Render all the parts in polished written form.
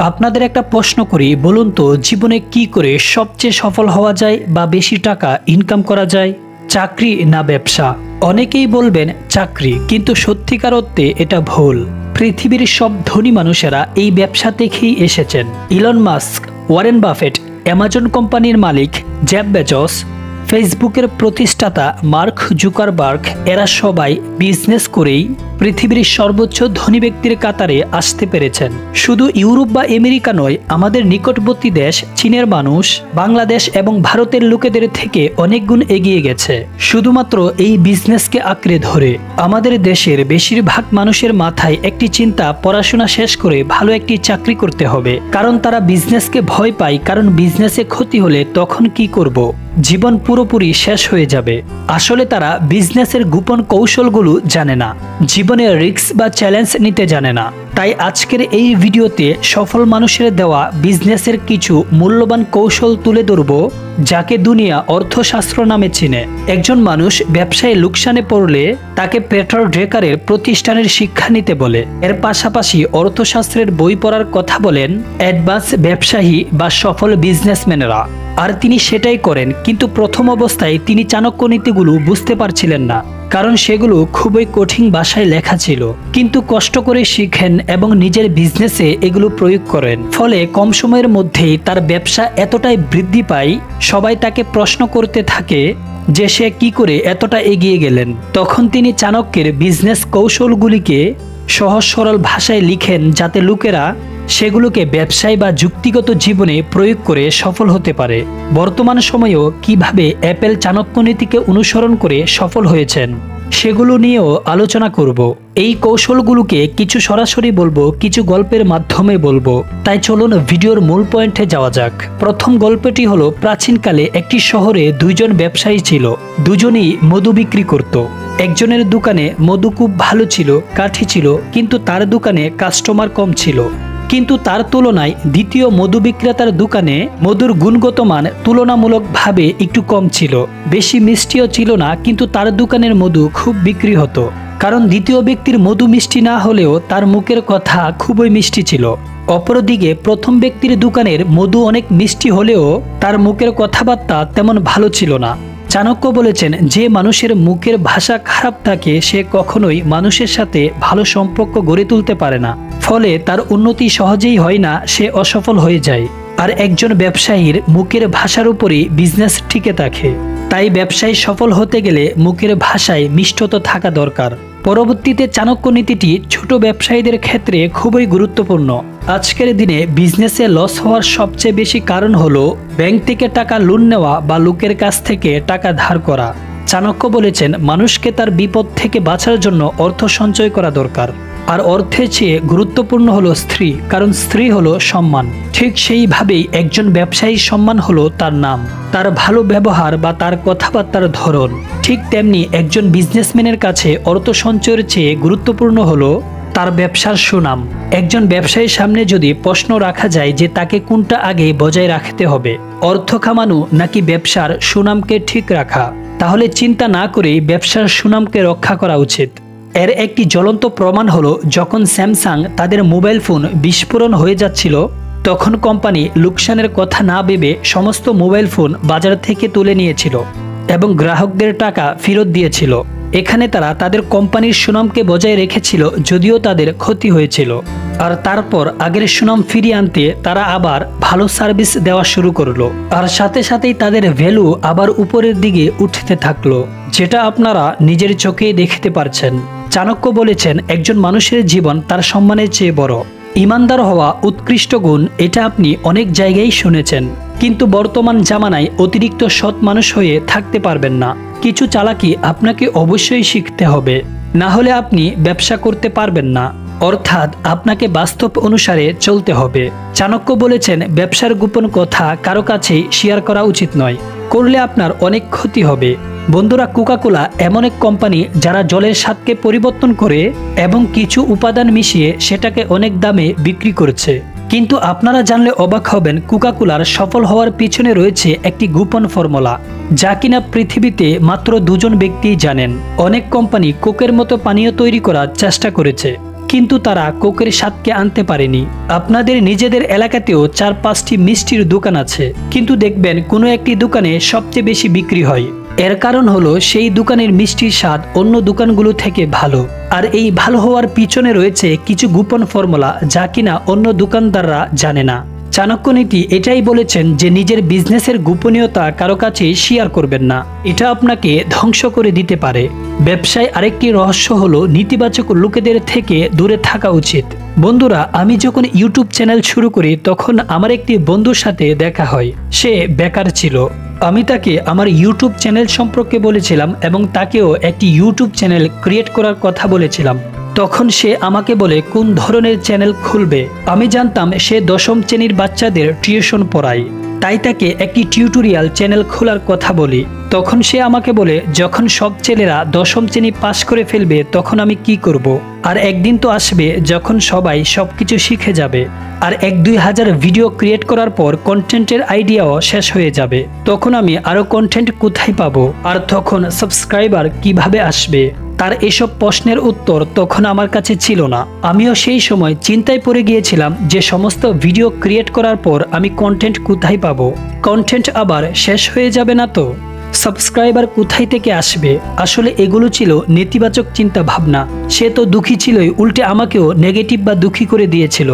আপনাদের একটা প্রশ্ন করি, বলুন তো জীবনে কি করে সবচেয়ে সফল হওয়া যায় বা বেশি টাকা ইনকাম করা যায়? চাকরি না ব্যবসা? অনেকেই বলবেন চাকরি, কিন্তু সত্যিকার অর্থে এটা ভুল। পৃথিবীর সব ধনী মানুষেরা এই ব্যবসা থেকেই এসেছেন। Elon Musk, Warren Buffett, Amazon কোম্পানির মালিক জেফ বেজোস, ফেসবুকের প্রতিষ্ঠাতা মার্ক জুকারবার্গ, এরা সবাই বিজনেস করেই পৃথিবীর সর্বোচ্চ ধনী ব্যক্তির কাতারে আসতে পেরেছেন। শুধু ইউরোপ বা আমেরিকা নয়, আমাদের নিকটবর্তী দেশ চীনের মানুষ বাংলাদেশ এবং ভারতের লোকেদের থেকে অনেক গুণ এগিয়ে গেছে শুধুমাত্র এই বিজনেসকে আঁকড়ে ধরে। আমাদের দেশের বেশিরভাগ মানুষের মাথায় একটি চিন্তা, পড়াশোনা শেষ করে ভালো একটি চাকরি করতে হবে, কারণ তারা বিজনেসকে ভয় পায়, কারণ বিজনেসে ক্ষতি হলে তখন কি করব? জীবন পুরোপুরি শেষ হয়ে যাবে। আসলে তারা বিজনেসের গোপন কৌশলগুলো জানে না, জীবনের রিস্ক বা চ্যালেঞ্জ নিতে জানে না। তাই আজকের এই ভিডিওতে সফল মানুষের দেওয়া বিজনেসের কিছু মূল্যবান কৌশল তুলে ধরব, যাকে দুনিয়া অর্থশাস্ত্র নামে চিনে। একজন মানুষ ব্যবসায় লোকসানে পড়লে তাকে পেটার ড্রেকারের প্রতিষ্ঠানের শিক্ষা নিতে বলে। এর পাশাপাশি অর্থশাস্ত্রের বই পড়ার কথা বলেন অ্যাডভান্স ব্যবসায়ী বা সফল বিজনেসম্যানেরা। আর তিনি সেটাই করেন, কিন্তু প্রথম অবস্থায় তিনি চাণক্য নীতিগুলো বুঝতে পারছিলেন না, কারণ সেগুলো খুবই কঠিন ভাষায় লেখা ছিল। কিন্তু কষ্ট করে শিখেন এবং নিজের বিজনেসে এগুলো প্রয়োগ করেন, ফলে কম সময়ের মধ্যেই তার ব্যবসা এতটাই বৃদ্ধি পায়, সবাই তাকে প্রশ্ন করতে থাকে যে সে কি করে এতটা এগিয়ে গেলেন। তখন তিনি চাণক্যের বিজনেস কৌশলগুলিকে সহজ সরল ভাষায় লিখেন, যাতে লোকেরা সেগুলোকে ব্যবসায় বা যুক্তিগত জীবনে প্রয়োগ করে সফল হতে পারে। বর্তমান সময়েও কিভাবে অ্যাপেল চাণক্য নীতিকে অনুসরণ করে সফল হয়েছেন সেগুলো নিয়েও আলোচনা করব। এই কৌশলগুলোকে কিছু সরাসরি বলবো, কিছু গল্পের মাধ্যমে বলবো। তাই চলুন ভিডিওর মূল পয়েন্টে যাওয়া যাক। প্রথম গল্পটি হলো, প্রাচীনকালে একটি শহরে দুইজন ব্যবসায়ী ছিল। দুজনই মধু বিক্রি করত। একজনের দোকানে মধু খুব ভালো ছিল, কাঠি ছিল, কিন্তু তার দোকানে কাস্টমার কম ছিল। কিন্তু তার তুলনায় দ্বিতীয় মধু বিক্রেতার দোকানে মধুর গুণগত মান তুলনামূলকভাবে একটু কম ছিল। বেশি মিষ্টিও ছিল না, কিন্তু তার দোকানের মধু খুব বিক্রি হতো, কারণ দ্বিতীয় ব্যক্তির মধু মিষ্টি না হলেও তার মুখের কথা খুবই মিষ্টি ছিল। অপরদিকে প্রথম ব্যক্তির দোকানের মধু অনেক মিষ্টি হলেও তার মুখের কথাবার্তা তেমন ভালো ছিল না। চাণক্য বলেছেন, যে মানুষের মুখের ভাষা খারাপ থাকে সে কখনোই মানুষের সাথে ভালো সম্পর্ক গড়ে তুলতে পারে না, ফলে তার উন্নতি সহজেই হয় না, সে অসফল হয়ে যায়। আর একজন ব্যবসায়ীর মুখের ভাষার উপরই বিজনেস টিকে থাকে। তাই ব্যবসায় সফল হতে গেলে মুখের ভাষায় মিষ্টতা থাকা দরকার। পরবর্তীতে চাণক্য নীতিটি ছোট ব্যবসায়ীদের ক্ষেত্রে খুবই গুরুত্বপূর্ণ। আজকের দিনে বিজনেসে লস হওয়ার সবচেয়ে বেশি কারণ হলো ব্যাংক থেকে টাকা লোন নেওয়া বা লোকের কাছ থেকে টাকা ধার করা। চাণক্য বলেছেন, মানুষকে তার বিপদ থেকে বাঁচার জন্য অর্থ সঞ্চয় করা দরকার। আর অর্থের চেয়ে গুরুত্বপূর্ণ হলো স্ত্রী, কারণ স্ত্রী হলো সম্মান। ঠিক সেইভাবেই একজন ব্যবসায়ীর সম্মান হলো তার নাম, তার ভালো ব্যবহার বা তার কথাবার্তার ধরন। ঠিক তেমনি একজন বিজনেসম্যানের কাছে অর্থ সঞ্চয়ের চেয়ে গুরুত্বপূর্ণ হলো তার ব্যবসার সুনাম। একজন ব্যবসায়ীর সামনে যদি প্রশ্ন রাখা যায় যে তাকে কোনটা আগে বজায় রাখতে হবে, অর্থ কামানো নাকি ব্যবসার সুনামকে ঠিক রাখা, তাহলে চিন্তা না করেই ব্যবসার সুনামকে রক্ষা করা উচিত। এর একটি জ্বলন্ত প্রমাণ হলো, যখন স্যামসাং তাদের মোবাইল ফোন বিস্ফোরণ হয়ে যাচ্ছিল, তখন কোম্পানি লোকসানের কথা না ভেবে সমস্ত মোবাইল ফোন বাজার থেকে তুলে নিয়েছিল এবং গ্রাহকদের টাকা ফেরত দিয়েছিল। এখানে তারা তাদের কোম্পানির সুনামকে বজায় রেখেছিল, যদিও তাদের ক্ষতি হয়েছিল। আর তারপর আগের সুনাম ফিরিয়ে আনতে তারা আবার ভালো সার্ভিস দেওয়া শুরু করলো, আর সাথে সাথেই তাদের ভ্যালু আবার উপরের দিকে উঠতে থাকলো, যেটা আপনারা নিজের চোখেই দেখতে পারছেন। চাণক্য বলেছেন, একজন মানুষের জীবন তার সম্মানের চেয়ে বড়। ইমানদার হওয়া উৎকৃষ্ট গুণ, এটা আপনি অনেক জায়গায় শুনেছেন, কিন্তু বর্তমান জামানায় অতিরিক্ত সৎ মানুষ হয়ে থাকতে পারবেন না। কিছু চালাকি আপনাকে অবশ্যই শিখতে হবে, না হলে আপনি ব্যবসা করতে পারবেন না। অর্থাৎ আপনাকে বাস্তব অনুসারে চলতে হবে। চাণক্য বলেছেন, ব্যবসার গোপন কথা কারো কাছেই শেয়ার করা উচিত নয়, করলে আপনার অনেক ক্ষতি হবে। বন্ধুরা, কোকাকোলা এমন এক কোম্পানি যারা জলের স্বাদকে পরিবর্তন করে এবং কিছু উপাদান মিশিয়ে সেটাকে অনেক দামে বিক্রি করছে। কিন্তু আপনারা জানলে অবাক হবেন, কোকাকোলার সফল হওয়ার পিছনে রয়েছে একটি গোপন ফর্মুলা, যা কিনা পৃথিবীতে মাত্র দুজন ব্যক্তিই জানেন। অনেক কোম্পানি কোকের মতো পানীয় তৈরি করার চেষ্টা করেছে, কিন্তু তারা কোকের স্বাদকে আনতে পারেনি। আপনাদের নিজেদের এলাকাতেও 4-5টি মিষ্টির দোকান আছে, কিন্তু দেখবেন কোনো একটি দোকানে সবচেয়ে বেশি বিক্রি হয়। এর কারণ হলো সেই দোকানের মিষ্টির স্বাদ অন্য দোকানগুলো থেকে ভালো। আর এই ভালো হওয়ার পিছনে রয়েছে কিছু গোপন ফর্মুলা, যা কিনা অন্য দোকানদাররা জানে না। চাণক্য নীতি এটাই বলেছেন যে নিজের বিজনেসের গোপনীয়তা কারো কাছে শেয়ার করবেন না, এটা আপনাকে ধ্বংস করে দিতে পারে। ব্যবসায় আরেকটি রহস্য হলো নেতিবাচক লোকেদের থেকে দূরে থাকা উচিত। বন্ধুরা, আমি যখন ইউটিউব চ্যানেল শুরু করি তখন আমার একটি বন্ধুর সাথে দেখা হয়। সে বেকার ছিল। আমি তাকে আমার ইউটিউব চ্যানেল সম্পর্কে বলেছিলাম এবং তাকেও একটি ইউটিউব চ্যানেল ক্রিয়েট করার কথা বলেছিলাম। তখন সে আমাকে বলে কোন ধরনের চ্যানেল খুলবে। আমি জানতাম সে 10ম শ্রেণীর বাচ্চাদের টিউশন পড়ায়, তাই তাকে একটি টিউটোরিয়াল চ্যানেল খোলার কথা বলি। তখন সে আমাকে বলে, যখন সব ছেলেরা 10ম শ্রেণী পাশ করে ফেলবে তখন আমি কি করব। আর একদিন তো আসবে যখন সবাই সবকিছু শিখে যাবে, আর 1-2 হাজার ভিডিও ক্রিয়েট করার পর কন্টেন্টের আইডিয়াও শেষ হয়ে যাবে। তখন আমি আরো কন্টেন্ট কোথায় পাবো, আর তখন সাবস্ক্রাইবার কিভাবে আসবে। তার এসব প্রশ্নের উত্তর তখন আমার কাছে ছিল না। আমিও সেই সময় চিন্তায় পড়ে গিয়েছিলাম যে সমস্ত ভিডিও ক্রিয়েট করার পর আমি কন্টেন্ট কোথায় পাবো, কন্টেন্ট আবার শেষ হয়ে যাবে না তো, সাবস্ক্রাইবার কোথায় থেকে আসবে। আসলে এগুলো ছিল নেতিবাচক চিন্তা ভাবনা। সে তো দুঃখী ছিলই, উল্টে আমাকেও নেগেটিভ বা দুঃখী করে দিয়েছিল।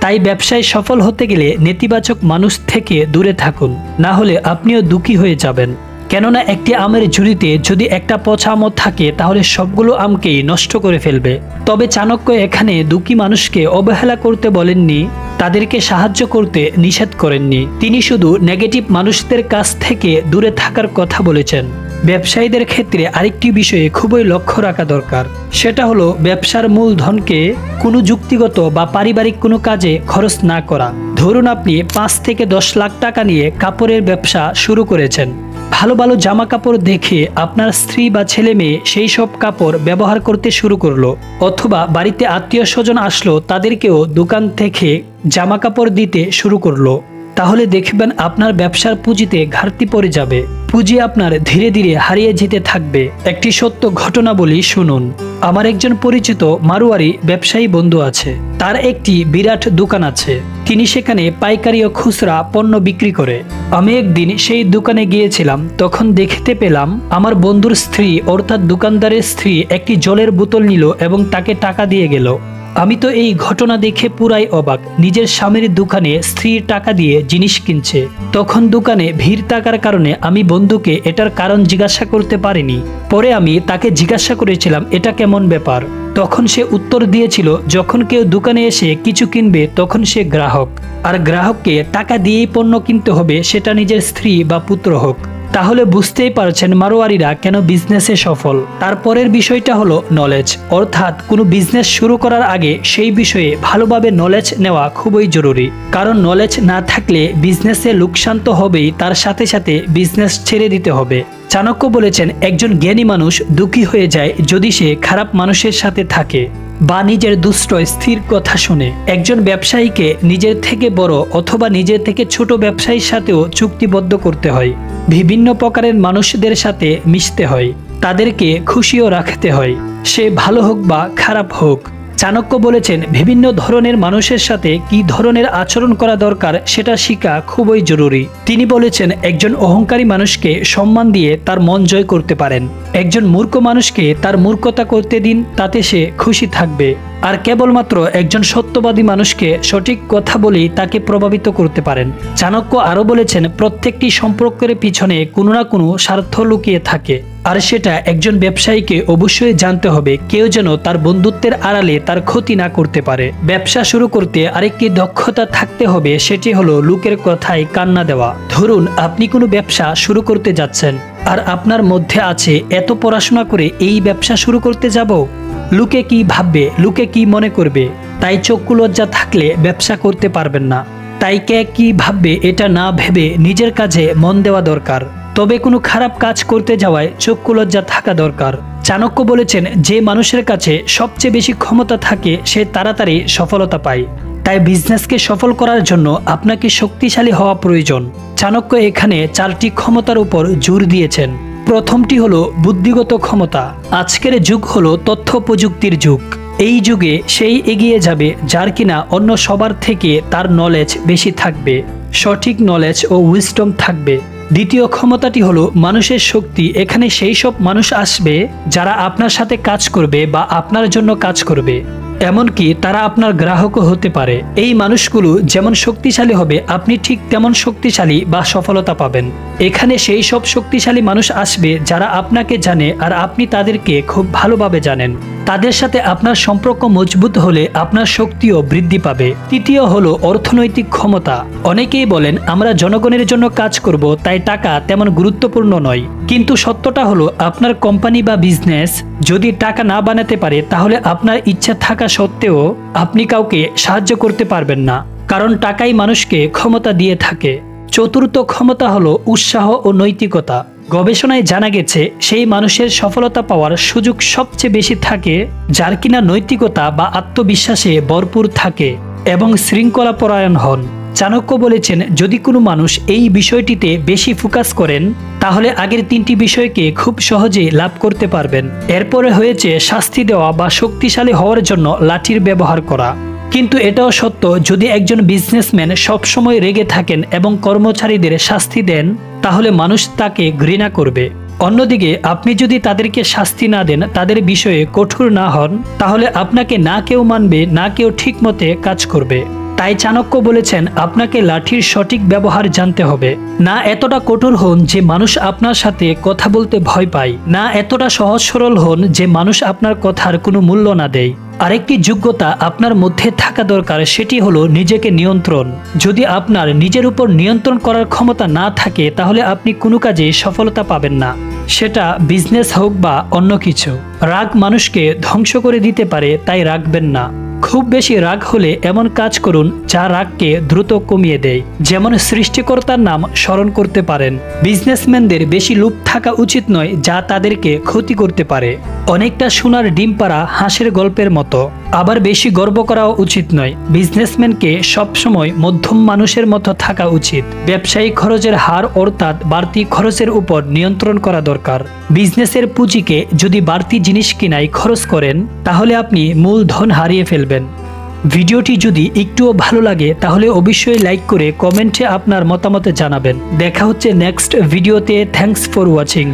তাই ব্যবসায় সফল হতে গেলে নেতিবাচক মানুষ থেকে দূরে থাকুন, না হলে আপনিও দুঃখী হয়ে যাবেন। কেননা একটি আমের ঝুড়িতে যদি একটা পচা আম থাকে তাহলে সবগুলো আমকেই নষ্ট করে ফেলবে। তবে চাণক্য এখানে দুঃখী মানুষকে অবহেলা করতে বলেননি, তাদেরকে সাহায্য করতে নিষেধ করেননি। তিনি শুধু নেগেটিভ মানুষদের কাছ থেকে দূরে থাকার কথা বলেছেন। ব্যবসায়ীদের ক্ষেত্রে আরেকটি বিষয়ে খুবই লক্ষ্য রাখা দরকার, সেটা হলো ব্যবসার মূলধনকে কোনো যুক্তিগত বা পারিবারিক কোনো কাজে খরচ না করা। ধরুন আপনি 5 থেকে 10 লাখ টাকা নিয়ে কাপড়ের ব্যবসা শুরু করেছেন। ভালো ভালো জামা কাপড় দেখে আপনার স্ত্রী বা ছেলে মেয়ে সেই সব কাপড় ব্যবহার করতে শুরু করলো, অথবা বাড়িতে আত্মীয় স্বজন আসলো, তাদেরকেও দোকান থেকে জামা কাপড় দিতে শুরু করলো। তাহলে দেখবেন আপনার ব্যবসার পুঁজিতে ঘাটতি পড়ে যাবে, পুঁজি আপনার ধীরে ধীরে হারিয়ে যেতে থাকবে। একটি সত্য ঘটনা বলি, শুনুন। আমার একজন পরিচিত মারোয়ারি ব্যবসায়ী বন্ধু আছে। তার একটি বিরাট দোকান আছে। তিনি সেখানে পাইকারি ও খুচরা পণ্য বিক্রি করে। আমি একদিন সেই দোকানে গিয়েছিলাম, তখন দেখতে পেলাম আমার বন্ধুর স্ত্রী অর্থাৎ দোকানদারের স্ত্রী একটি জলের বোতল নিল এবং তাকে টাকা দিয়ে গেল। আমি তো এই ঘটনা দেখে পুরাই অবাক। নিজের স্বামীর দোকানে স্ত্রীর টাকা দিয়ে জিনিস কিনছে। তখন দোকানে ভিড় থাকার কারণে আমি বন্ধুকে এটার কারণ জিজ্ঞাসা করতে পারিনি। পরে আমি তাকে জিজ্ঞাসা করেছিলাম এটা কেমন ব্যাপার। তখন সে উত্তর দিয়েছিল, যখন কেউ দোকানে এসে কিছু কিনবে তখন সে গ্রাহক, আর গ্রাহককে টাকা দিয়েই পণ্য কিনতে হবে, সেটা নিজের স্ত্রী বা পুত্র হোক। তাহলে বুঝতেই পারছেন মারোয়ারিরা কেন বিজনেসে সফল। তারপরের বিষয়টা হলো নলেজ, অর্থাৎ কোনো বিজনেস শুরু করার আগে সেই বিষয়ে ভালোভাবে নলেজ নেওয়া খুবই জরুরি। কারণ নলেজ না থাকলে বিজনেসে লোকসান তো হবেই, তার সাথে সাথে বিজনেস ছেড়ে দিতে হবে। চাণক্য বলেছেন, একজন জ্ঞানী মানুষ দুঃখী হয়ে যায় যদি সে খারাপ মানুষের সাথে থাকে বা নিজের দুষ্ট স্থির কথা শুনে। একজন ব্যবসায়ীকে নিজের থেকে বড় অথবা নিজের থেকে ছোট ব্যবসায়ীর সাথেও চুক্তিবদ্ধ করতে হয়। বিভিন্ন প্রকারের মানুষদের সাথে মিশতে হয়, তাদেরকে খুশিও রাখতে হয়, সে ভালো হোক বা খারাপ হোক। চাণক্য বলেছেন, বিভিন্ন ধরনের মানুষের সাথে কি ধরনের আচরণ করা দরকার সেটা শেখা খুবই জরুরি। তিনি বলেছেন, একজন অহংকারী মানুষকে সম্মান দিয়ে তার মন জয় করতে পারেন। একজন মূর্খ মানুষকে তার মূর্খতা করতে দিন, তাতে সে খুশি থাকবে। আর কেবলমাত্র একজন সত্যবাদী মানুষকে সঠিক কথা বলেই তাকে প্রভাবিত করতে পারেন। চাণক্য আরও বলেছেন, প্রত্যেকটি সম্পর্কের পিছনে কোনো না কোনো স্বার্থ লুকিয়ে থাকে, আর সেটা একজন ব্যবসায়ীকে অবশ্যই জানতে হবে, কেউ যেন তার বন্ধুত্বের আড়ালে তার ক্ষতি না করতে পারে। ব্যবসা শুরু করতে আরেকটি দক্ষতা থাকতে হবে, সেটি হলো লোকের কথায় কান না দেওয়া। ধরুন আপনি কোনো ব্যবসা শুরু করতে যাচ্ছেন, আর আপনার মধ্যে আছে এত পড়াশোনা করে এই ব্যবসা শুরু করতে যাব, লোকে কি ভাববে, লোকে কি মনে করবে, তাই চক্ষু লজ্জা থাকলে ব্যবসা করতে পারবেন না। তাই কে কি ভাববে এটা না ভেবে নিজের কাজে মন দেওয়া দরকার। তবে কোনো খারাপ কাজ করতে যাওয়ায় চক্ষু লজ্জা থাকা দরকার। চাণক্য বলেছেন, যে মানুষের কাছে সবচেয়ে বেশি ক্ষমতা থাকে সে তাড়াতাড়ি সফলতা পায়। তাই বিজনেসকে সফল করার জন্য আপনাকে শক্তিশালী হওয়া প্রয়োজন। চাণক্য এখানে 4টি ক্ষমতার উপর জোর দিয়েছেন। প্রথমটি হলো বুদ্ধিগত ক্ষমতা। আজকের যুগ হলো তথ্য প্রযুক্তির যুগ। এই যুগে সেই এগিয়ে যাবে যার কিনা অন্য সবার থেকে তার নলেজ বেশি থাকবে, সঠিক নলেজ ও উইজডম থাকবে। দ্বিতীয় ক্ষমতাটি হলো মানুষের শক্তি। এখানে সেই সব মানুষ আসবে যারা আপনার সাথে কাজ করবে বা আপনার জন্য কাজ করবে, এমনকি তারা আপনার গ্রাহকও হতে পারে। এই মানুষগুলো যেমন শক্তিশালী হবে আপনি ঠিক তেমন শক্তিশালী বা সফলতা পাবেন। এখানে সেই সব শক্তিশালী মানুষ আসবে যারা আপনাকে জানে আর আপনি তাদেরকে খুব ভালোভাবে জানেন। তাদের সাথে আপনার সম্পর্ক মজবুত হলে আপনার শক্তিও বৃদ্ধি পাবে। তৃতীয় হলো অর্থনৈতিক ক্ষমতা। অনেকেই বলেন আমরা জনগণের জন্য কাজ করব, তাই টাকা তেমন গুরুত্বপূর্ণ নয়। কিন্তু সত্যটা হলো আপনার কোম্পানি বা বিজনেস যদি টাকা না বানাতে পারে তাহলে আপনার ইচ্ছা থাকা সত্ত্বেও আপনি কাউকে সাহায্য করতে পারবেন না, কারণ টাকাই মানুষকে ক্ষমতা দিয়ে থাকে। চতুর্থ ক্ষমতা হলো উৎসাহ ও নৈতিকতা। গবেষণায় জানা গেছে সেই মানুষের সফলতা পাওয়ার সুযোগ সবচেয়ে বেশি থাকে যার কিনা নৈতিকতা বা আত্মবিশ্বাসে ভরপুর থাকে এবং শৃঙ্খলাপরায়ণ হন। চাণক্য বলেছেন যদি কোনো মানুষ এই বিষয়টিতে বেশি ফোকাস করেন তাহলে আগের তিনটি বিষয়কে খুব সহজেই লাভ করতে পারবেন। এরপরে হয়েছে শাস্তি দেওয়া বা শক্তিশালী হওয়ার জন্য লাঠির ব্যবহার করা। কিন্তু এটাও সত্য, যদি একজন বিজনেসম্যান সবসময় রেগে থাকেন এবং কর্মচারীদের শাস্তি দেন তাহলে মানুষ তাকে ঘৃণা করবে। অন্যদিকে আপনি যদি তাদেরকে শাস্তি না দেন, তাদের বিষয়ে কঠোর না হন, তাহলে আপনাকে না কেউ মানবে, না কেউ ঠিক মতে কাজ করবে। তাই চাণক্য বলেছেন আপনাকে লাঠির সঠিক ব্যবহার জানতে হবে। না এতটা কঠোর হন যে মানুষ আপনার সাথে কথা বলতে ভয় পায়, না এতটা সহজ সরল হন যে মানুষ আপনার কথার কোনো মূল্য না দেয়। আরেকটি যোগ্যতা আপনার মধ্যে থাকা দরকার, সেটি হলো নিজেকে নিয়ন্ত্রণ। যদি আপনার নিজের উপর নিয়ন্ত্রণ করার ক্ষমতা না থাকে তাহলে আপনি কোনো কাজে সফলতা পাবেন না, সেটা বিজনেস হোক বা অন্য কিছু। রাগ মানুষকে ধ্বংস করে দিতে পারে, তাই রাখবেন না। খুব বেশি রাগ হলে এমন কাজ করুন যা রাগকে দ্রুত কমিয়ে দেয়, যেমন সৃষ্টিকর্তার নাম স্মরণ করতে পারেন। বিজনেসম্যানদের বেশি লোভ থাকা উচিত নয় যা তাদেরকে ক্ষতি করতে পারে, অনেকটা সোনার ডিম পাড়া হাঁসের গল্পের মতো। আবার বেশি গর্ব করাও উচিত নয়। বিজনেসম্যানকে সবসময় মধ্যম মানুষের মতো থাকা উচিত। ব্যবসায়িক খরচের হার অর্থাৎ বাড়তি খরচের উপর নিয়ন্ত্রণ করা দরকার। বিজনেসের পুঁজিকে যদি বাড়তি জিনিস কিনায় খরচ করেন তাহলে আপনি মূলধন হারিয়ে ফেলবেন। ভিডিওটি যদি একটুও ভালো লাগে তাহলে অবশ্যই লাইক করে কমেন্টে আপনার মতামত জানাবেন। দেখা হচ্ছে নেক্সট ভিডিওতে। Thanks for watching.